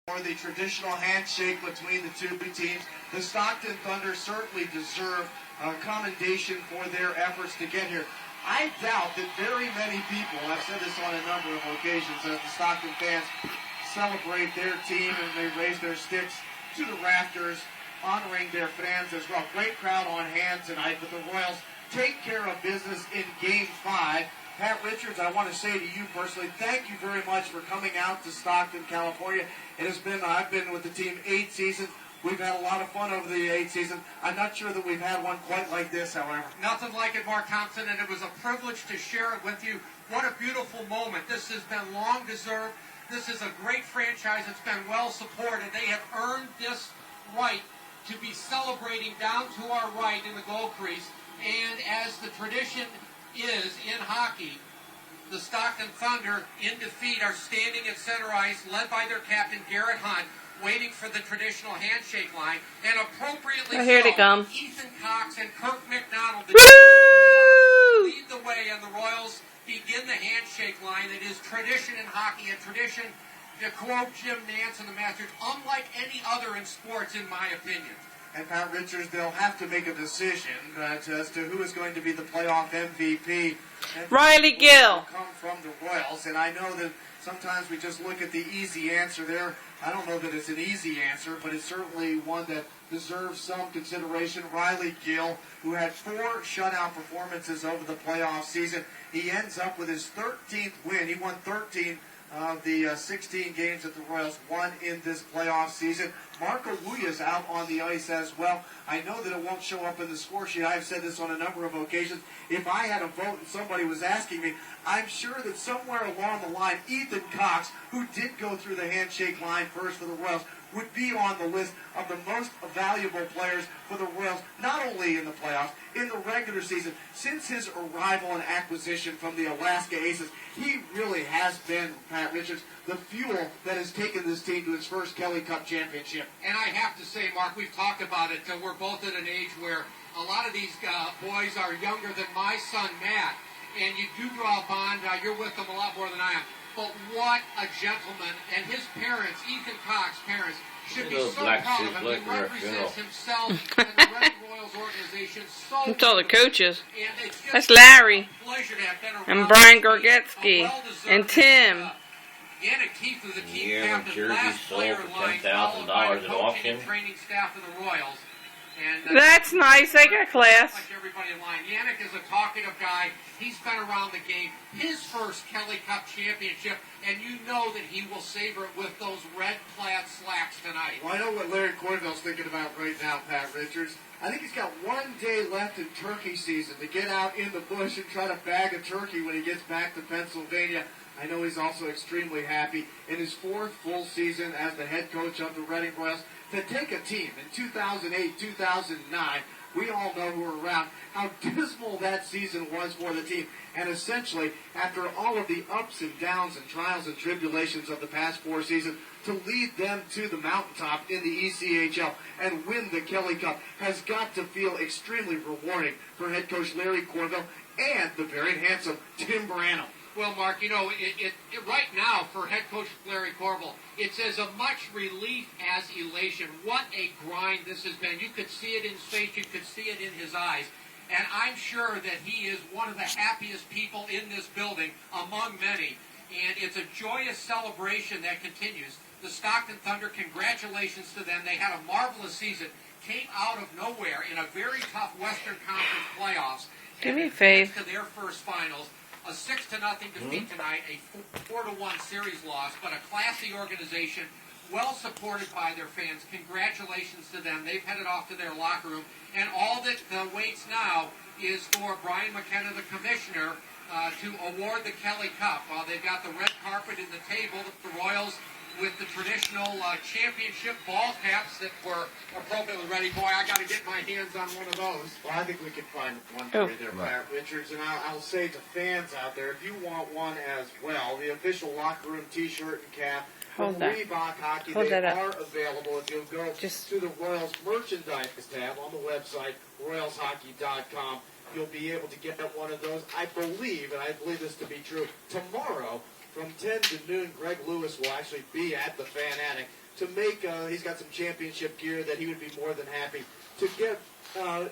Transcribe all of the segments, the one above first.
For the traditional handshake between the two teams, the Stockton Thunder certainly deserve commendation for their efforts to get here. I doubt that very many people, I've said this on a number of occasions, as the Stockton fans celebrate their team and they raise their sticks to the rafters, honoring their fans as well. Great crowd on hand tonight, but the Royals take care of business in Game 5. Pat Richards, I want to say to you personally, thank you very much for coming out to Stockton, California. It has been, I've been with the team 8 seasons. We've had a lot of fun over the 8 seasons. I'm not sure that we've had one quite like this, however. Nothing like it, Mark Thompson, and it was a privilege to share it with you. What a beautiful moment. This has been long deserved. This is a great franchise. It's been well supported. They have earned this right to be celebrating down to our right in the goal crease. And as the tradition is in hockey, the Stockton Thunder in defeat are standing at center ice, led by their captain Garrett Hunt, waiting for the traditional handshake line, and appropriately here they come. Ethan Cox and Kirk McDonald lead the way, and the Royals begin the handshake line. It is tradition in hockey, a tradition, to quote Jim Nance in the Masters, unlike any other in sports, in my opinion. And Pat Richards, they'll have to make a decision as to who is going to be the playoff MVP. And Riley Gill. Come from the Royals, and I know that sometimes we just look at the easy answer there. I don't know that it's an easy answer, but it's certainly one that deserves some consideration. Riley Gill, who had 4 shutout performances over the playoff season. He ends up with his 13th win. He won 13 of the 16 games that the Royals won in this playoff season. Marco Luya's out on the ice as well. I know that it won't show up in the score sheet. I've said this on a number of occasions. If I had a vote and somebody was asking me, I'm sure that somewhere along the line, Ethan Cox, who did go through the handshake line first for the Royals, would be on the list of the most valuable players for the Royals, not only in the playoffs, in the regular season. Since his arrival and acquisition from the Alaska Aces, he really has been, Pat Richards, the fuel that has taken this team to its first Kelly Cup championship. And I have to say, Mark, we've talked about it. We're both at an age where a lot of these boys are younger than my son, Matt. And you do draw a bond. You're with them a lot more than I am. But what a gentleman. And his parents, Ethan Cox's parents, should be so proud of him. He represents himself and the Red Royals organization so That's all the coaches. And it's just That's Larry. a pleasure to have been around And Brian this team. Gorgetsky. A well-deserved, And Tim. Anna Keith was the team Yeah, when captain, Jersey last sold player for in line, $10,000 followed by the at coaching auction. and training staff of the Royals. And, That's nice. They got class. like everybody in line. Yannick is a talkative guy. He's been around the game. His first Kelly Cup championship, and you know that he will savor it with those red-clad slacks tonight. Well, I know what Larry Cornwell's thinking about right now, Pat Richards. I think he's got 1 day left in turkey season to get out in the bush and try to bag a turkey when he gets back to Pennsylvania. I know he's also extremely happy in his 4th full season as the head coach of the Reading Royals to take a team in 2008, 2009. We all know who were around how dismal that season was for the team. And essentially, after all of the ups and downs and trials and tribulations of the past 4 seasons, to lead them to the mountaintop in the ECHL and win the Kelly Cup has got to feel extremely rewarding for head coach Larry Cornwell and the very handsome Tim Branham. Well, Mark, you know, right now for head coach Larry Cornwell, it's as much relief as elation. What a grind this has been. You could see it in his face. You could see it in his eyes. And I'm sure that he is one of the happiest people in this building, among many. And it's a joyous celebration that continues. The Stockton Thunder, congratulations to them. They had a marvelous season. Came out of nowhere in a very tough Western Conference playoffs. Give me faith. To their first finals. A 6-0 defeat tonight, a 4-1 series loss, but a classy organization, well supported by their fans. Congratulations to them. They've headed off to their locker room, and all that waits now is for Brian McKenna, the commissioner, to award the Kelly Cup. They've got the red carpet in the table, the Royals with the traditional championship ball caps that were appropriately ready. Boy, I got to get my hands on one of those. Well, I think we can find one for you there, Pat Richards. And I'll say to fans out there, if you want one as well, the official locker room T-shirt and cap from Reebok Hockey, they are available if you'll go to the Royals merchandise tab on the website, royalshockey.com. You'll be able to get one of those. I believe, and I believe this to be true, tomorrow from 10 to noon, Greg Lewis will actually be at the Fan Attic to make, he's got some championship gear that he would be more than happy to get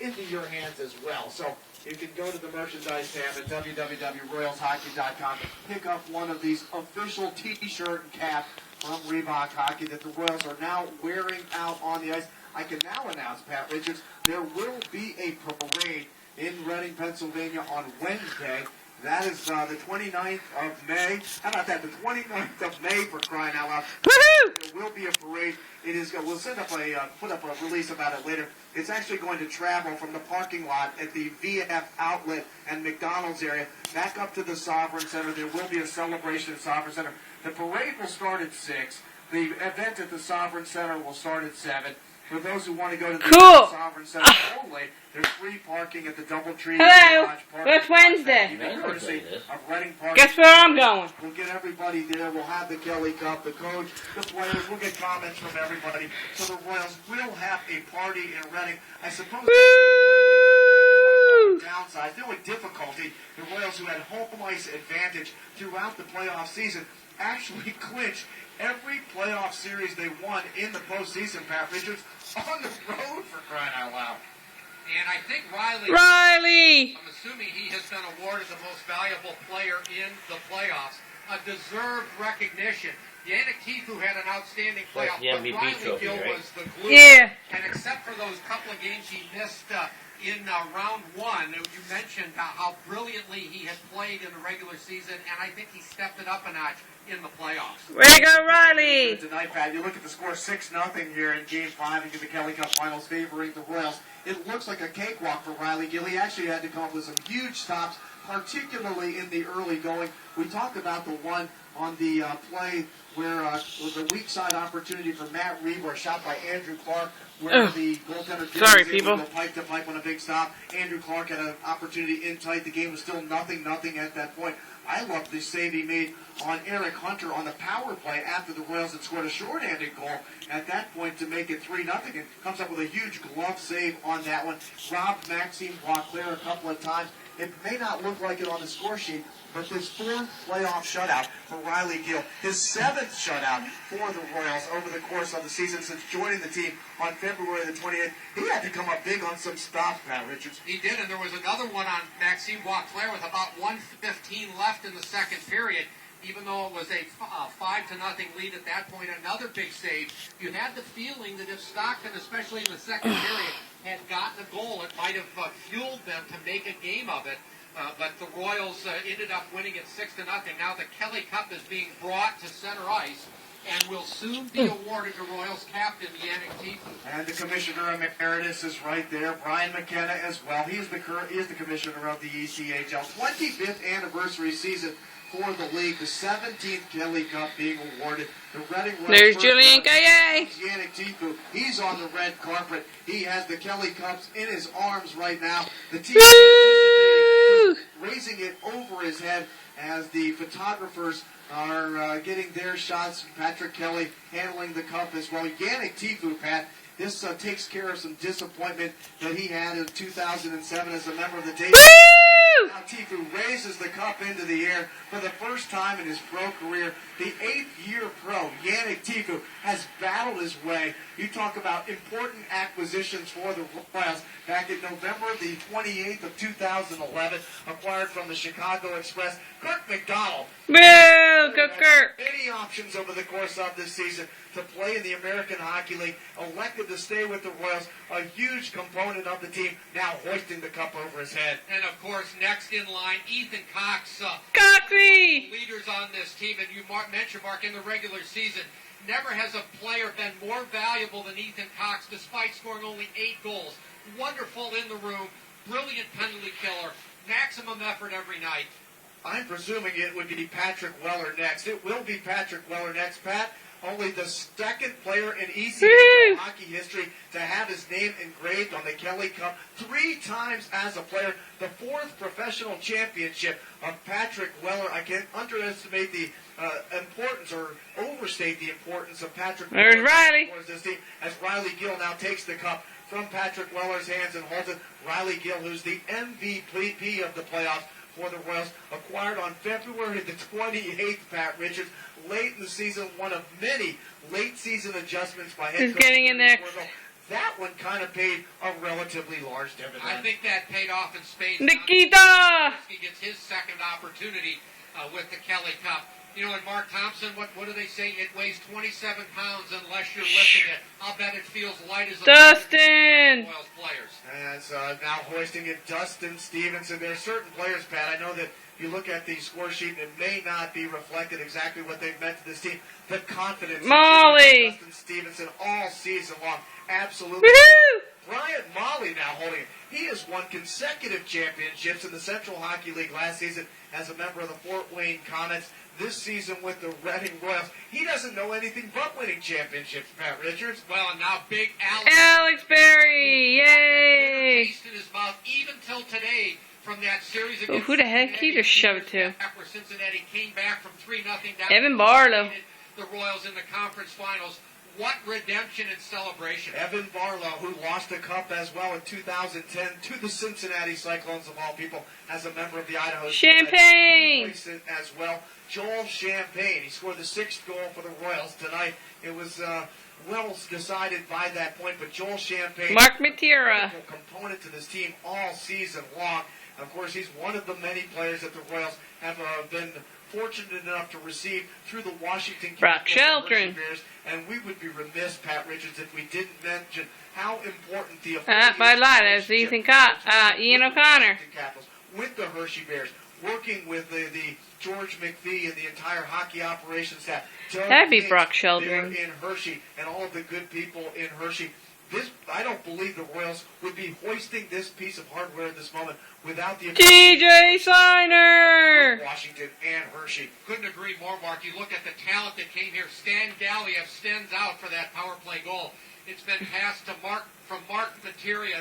into your hands as well. So you can go to the merchandise tab at www.royalshockey.com and pick up one of these official T-shirt and cap from Reebok Hockey that the Royals are now wearing out on the ice. I can now announce, Pat Richards, there will be a parade in Reading, Pennsylvania on Wednesday. That is the 29th of May. How about that? The 29th of May, for crying out loud. Woohoo! There will be a parade. It is. We'll send up put up a release about it later. It's actually going to travel from the parking lot at the VF Outlet and McDonald's area back up to the Sovereign Center. There will be a celebration at Sovereign Center. The parade will start at 6. The event at the Sovereign Center will start at 7. For those who want to go to the Sovereign Center only, there's free parking at the Doubletree. Hello. It's Wednesday. Courtesy of Reading Park. Guess where I'm going? We'll get everybody there. We'll have the Kelly Cup, the coach, the players. We'll get comments from everybody. So the Royals will have a party in Reading. I suppose that's the only downside, the only difficulty. The Royals, who had home ice advantage throughout the playoff season, actually clinched every playoff series they won in the postseason, Pat Richards, on the road, for crying out loud. And I think Riley, I'm assuming he has been awarded the most valuable player in the playoffs. A deserved recognition. Yannick Tifu had an outstanding playoff, but Riley Gill was the glue. Yeah. And except for those couple of games he missed in round one, you mentioned how brilliantly he had played in the regular season, and I think he stepped it up a notch in the playoffs. Way to go, Riley! Tonight, Pat, you look at the score 6-0 here in Game 5 in the Kelly Cup Finals favoring the Royals. It looks like a cakewalk for Riley Gill. He actually had to come up with some huge stops, particularly in the early going. We talked about the one on the play where it was a weak side opportunity for Matt Reeve, or a shot by Andrew Clark, where the goaltender pipe to pipe on a big stop. Andrew Clark had an opportunity in tight. The game was still 0-0 at that point. I love the save he made on Eric Hunter on the power play after the Royals had scored a short-handed goal at that point to make it 3-0, and comes up with a huge glove save on that one. Robbed Maxime Boisclair a couple of times. It may not look like it on the score sheet, but this fourth playoff shutout for Riley Gill, his 7th shutout for the Royals over the course of the season since joining the team on February the 28th. He had to come up big on some stops, Pat Richards. He did, and there was another one on Maxime Boisclair with about 1:15 left in the second period. Even though it was a 5-0 lead at that point, another big save. You had the feeling that if Stockton, especially in the second period, had gotten a goal, it might have fueled them to make a game of it. But the Royals ended up winning it 6-0. Now the Kelly Cup is being brought to center ice and will soon be awarded to Royals captain Yannick Tifu. And the commissioner emeritus is right there, Brian McKenna as well. He is the commissioner of the ECHL. 25th anniversary season for the league, the 17th Kelly Cup being awarded. The Reading Royals. There's Julian Gaye. Yannick Tifu. He's on the red carpet. He has the Kelly Cups in his arms right now. The team is raising it over his head as the photographers are getting their shots. Patrick Kelly handling the cup as well. Yannick Tifu, Pat. This takes care of some disappointment that he had in 2007 as a member of the team. Now Tifu raises the cup into the air for the first time in his pro career. The 8th-year pro, Yannick Tifu, has battled his way. You talk about important acquisitions for the Royals. Back in November the 28th of 2011, acquired from the Chicago Express, Kurt McDonald. Boo! Go Kurt! Many options over the course of this season to play in the American Hockey League. Elected to stay with the Royals, a huge component of the team, now hoisting the cup over his head. And of course, next in line, Ethan Cox. Coxie! Leaders on this team, and you mentioned, Mark, in the regular season, never has a player been more valuable than Ethan Cox, despite scoring only 8 goals. Wonderful in the room, brilliant penalty killer, maximum effort every night. I'm presuming it would be Patrick Weller next. It will be Patrick Weller next, Pat. Only the second player in ECHL hockey history to have his name engraved on the Kelly Cup 3 times as a player. The 4th professional championship of Patrick Weller. I can't underestimate the importance or overstate the importance of Patrick Weller. There's Riley. This team, as Riley Gill now takes the cup from Patrick Weller's hands and holds it. Riley Gill, who's the MVP of the playoffs for the Royals. Acquired on February the 28th, Pat Richards, late in the season, one of many late season adjustments by head Who's coach getting in Larry next? Corbell. That one kind of paid a relatively large dividend. I think that paid off in spades. Nikita! He gets his second opportunity with the Kelly Cup. You know, and Mark Thompson, what do they say? It weighs 27 pounds unless you're lifting it. I'll bet it feels light as a Dustin! Royals players. As now hoisting it, Dustin Stevenson. There are certain players, Pat, I know that you look at the score sheet and it may not be reflected exactly what they've meant to this team. The confidence Molly! of Dustin Stevenson all season long. Absolutely. Woohoo! Brian Molly now holding it. He has won consecutive championships in the Central Hockey League last season as a member of the Fort Wayne Comets. This season with the Reading Royals. He doesn't know anything but winning championships, Pat Richards. Well, and now big Alex. Alex Berry! Yay! Taste in his mouth even till today from that series Oh, against who the heck he just shoved to? where Cincinnati came back from 3-0 down. Evan Barlow. The Royals in the conference finals. What redemption and celebration. Evan Barlow, who lost the cup as well in 2010 to the Cincinnati Cyclones of all people, as a member of the Idaho Champagne! as well. Joel Champagne, he scored the 6th goal for the Royals tonight. It was well decided by that point, but Joel Champagne, Mark Matera. a component to this team all season long. And of course, he's one of the many players that the Royals have been fortunate enough to receive through the Washington Brock Capitals and Shelton. Hershey Bears. And we would be remiss, Pat Richards, if we didn't mention how important the By lot, as Ian O'Connor. Capitals with the Hershey Bears, working with the George McPhee and the entire hockey operations staff. That'd be Brock Shelton. In Hershey and all of the good people in Hershey. I don't believe the Royals would be hoisting this piece of hardware at this moment without the DJ Signer! Washington and Hershey. Couldn't agree more, Mark. You look at the talent that came here. Stan Galiev stands out for that power play goal. It's been passed to Mark Materia.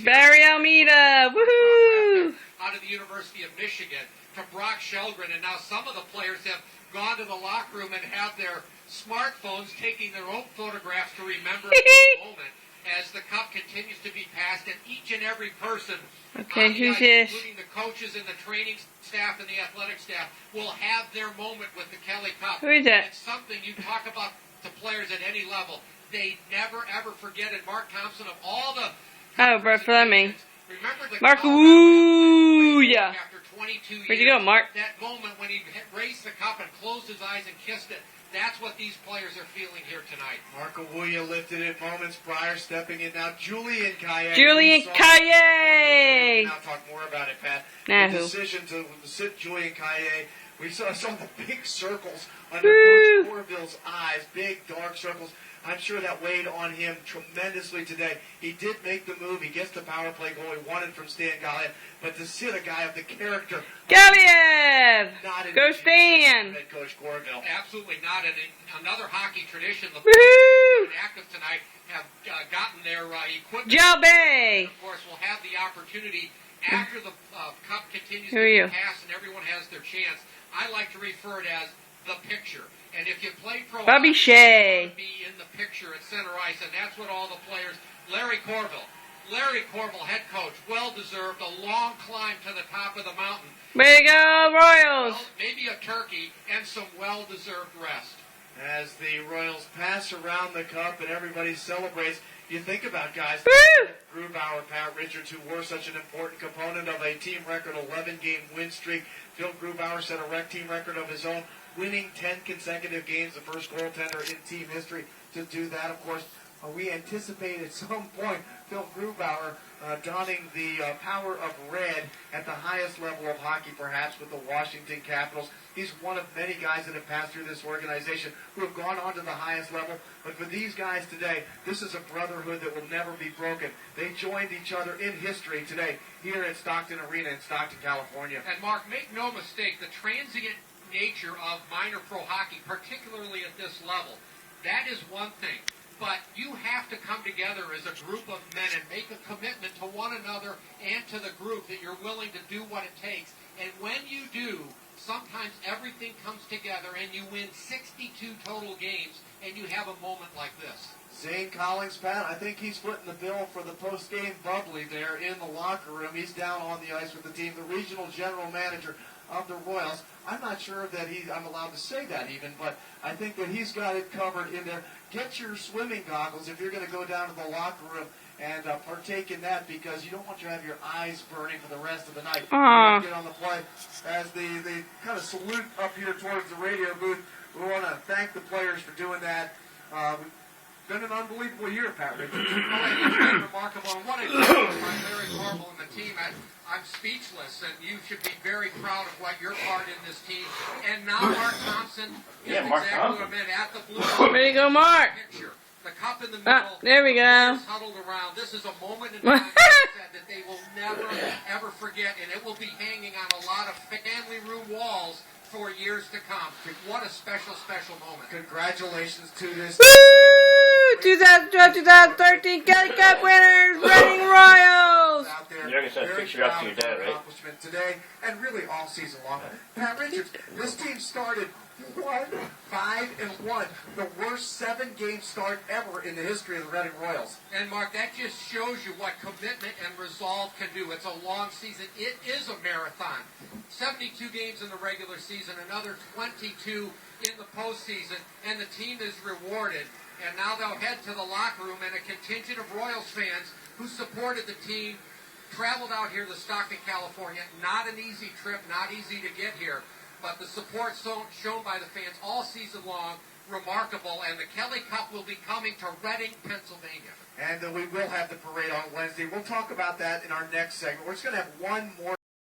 Barry Almeida! Woohoo! Out of the University of Michigan to Brock Shelgren, and now some of the players have gone to the locker room and have their smartphones taking their own photographs to remember the moment as the cup continues to be passed, and each and every person, Okay, who's this? including the coaches and the training staff and the athletic staff, will have their moment with the Kelly Cup. Who is that? It's something you talk about to players at any level. They never, ever forget it. Mark Thompson, of all the... Oh, Brett Fleming. Remember the Mark Colorado Wooya. after 22 years. Where'd you go, Mark? That moment when he raised the cup and closed his eyes and kissed it. That's what these players are feeling here tonight. Mark Awuya lifted it moments prior, stepping in now. Julian Kaye. Julian Kaye! Now talk more about it, Pat. Nah, The who? decision to sit Julian Kaye. We saw the big circles under Woo! Coach Corville's eyes, big dark circles. I'm sure that weighed on him tremendously today. He did make the move. He gets the power play goal he wanted from Stan Galiev. But to sit a guy of the character... Galiev! Not in Go the Stan! Head Coach Corville. Absolutely not. And another hockey tradition. The Woohoo! players active tonight have gotten their equipment. Joe Bay! Of course, we'll have the opportunity after the cup continues Who are to you? be passed and everyone has their chance. I like to refer it as the picture. And if you play pro Bobby hockey, Shea. you want to be in the picture at center ice, and that's what all the players. Larry Corbell, head coach, well-deserved, a long climb to the top of the mountain. Way to go, Royals! Well, maybe a turkey and some well-deserved rest. As the Royals pass around the cup and everybody celebrates, you think about guys Woo! like Grubauer, Pat Richards, who were such an important component of a team record 11-game win streak. Phil Grubauer set a rec team record of his own, winning 10 consecutive games, the first goaltender in team history to do that. Of course, we anticipate at some point Phil Grubauer donning the power of red at the highest level of hockey, perhaps, with the Washington Capitals. He's one of many guys that have passed through this organization who have gone on to the highest level. But for these guys today, this is a brotherhood that will never be broken. They joined each other in history today here at Stockton Arena in Stockton, California. And Mark, make no mistake, the transient nature of minor pro hockey, particularly at this level, that is one thing. But you have to come together as a group of men and make a commitment to one another and to the group that you're willing to do what it takes. And when you do, sometimes everything comes together and you win 62 total games and you have a moment like this. Zane Collins, Pat, I think he's footing the bill for the post-game bubbly there in the locker room. He's down on the ice with the team, the regional general manager of the Royals. I'm not sure that I'm allowed to say that even, but I think that he's got it covered in there. Get your swimming goggles if you're going to go down to the locker room and partake in that, because you don't want you to have your eyes burning for the rest of the night. Get on the play. As the kind of salute up here towards the radio booth, we want to thank the players for doing that. Been an unbelievable year, Pat Richards. It's been remarkable. And what a job by Larry Corbel and the team. I'm speechless, and you should be very proud of what your part in this team. And now Mark Thompson is exactly what I meant at the blue. Way to go, Mark. Picture. The cup in the middle. There we go. Huddled around. This is a moment in time that they will never, ever forget, and it will be hanging on a lot of family room walls for years to come. What a special, special moment. Congratulations to this. Woo! 2012-2013 Kelly Cup winners, Reading Royals. Out there. You're going to send a picture up to your dad, right? Accomplishment today, and really all season long. Pat Richards, this team started 5-1, the worst 7-game start ever in the history of the Reading Royals. And Mark, that just shows you what commitment and resolve can do. It's a long season. It is a marathon. 72 games in the regular season, another 22 in the postseason, and the team is rewarded. And now they'll head to the locker room, and a contingent of Royals fans who supported the team traveled out here to Stockton, California. Not an easy trip, not easy to get here. But the support shown by the fans all season long, remarkable. And the Kelly Cup will be coming to Reading, Pennsylvania. And we will have the parade on Wednesday. We'll talk about that in our next segment. We're just going to have one more